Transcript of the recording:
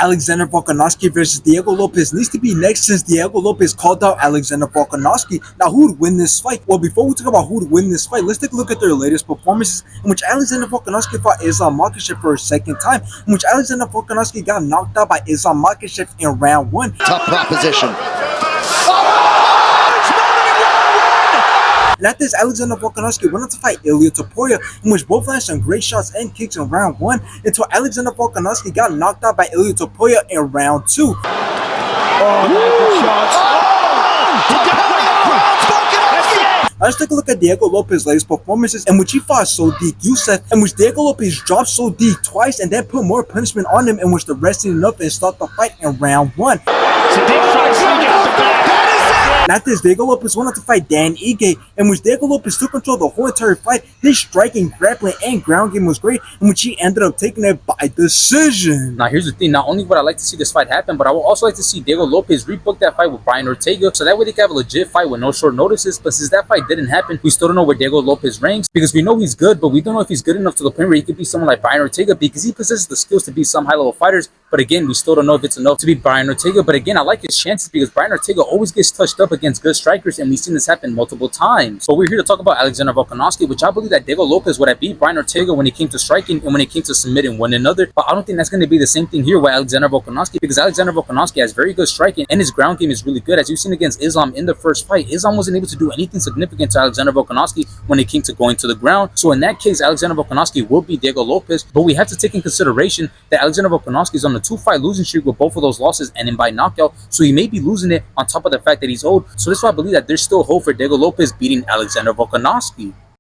Alexander Volkanovski versus Diego Lopes needs to be next since Diego Lopes called out Alexander Volkanovski. Now, who would win this fight? Well, before we talk about who would win this fight, let's take a look at their latest performances in which Alexander Volkanovski fought Islam Makhachev for a second time, in which Alexander Volkanovski got knocked out by Islam Makhachev in round 1. Tough proposition. And after this, Alexander Volkanovski went on to fight Ilia Topuria, in which both landed some great shots and kicks in round 1, until Alexander Volkanovski got knocked out by Ilia Topuria in round 2. Let's take a look at Diego Lopes' latest performances, in which he fought Sodiq Youssef, in which Diego Lopes dropped Sodiq twice and then put more punishment on him, in which the rest ended up and stopped the fight in round 1. After this, Diego Lopes went on to fight Dan Ige, in which Diego Lopes took control of the whole entire fight. His striking, grappling, and ground game was great, in which he ended up taking it by decision. Now, here's the thing. Not only would I like to see this fight happen, but I would also like to see Diego Lopes rebook that fight with Brian Ortega, so that way they can have a legit fight with no short notices. But since that fight didn't happen, we still don't know where Diego Lopes ranks, because we know he's good, but we don't know if he's good enough to the point where he could be someone like Brian Ortega, because he possesses the skills to be some high-level fighters. But again, we still don't know if it's enough to beat Brian Ortega. But again, I like his chances, because Brian Ortega always gets touched up against good strikers, and we've seen this happen multiple times. But we're here to talk about Alexander Volkanovski, which I believe that Diego Lopes would have beat Brian Ortega when it came to striking and when it came to submitting one another. But I don't think that's going to be the same thing here with Alexander Volkanovski, because Alexander Volkanovski has very good striking and his ground game is really good. As you've seen against Islam in the first fight, Islam wasn't able to do anything significant to Alexander Volkanovski when it came to going to the ground. So in that case, Alexander Volkanovski will beat Diego Lopes. But we have to take in consideration that Alexander Volkanovski is on a 2-fight losing streak with both of those losses and in by knockout. So he may be losing it on top of the fact that he's old. So that's why I believe that there's still hope for Diego Lopes beating Alexander Volkanovski.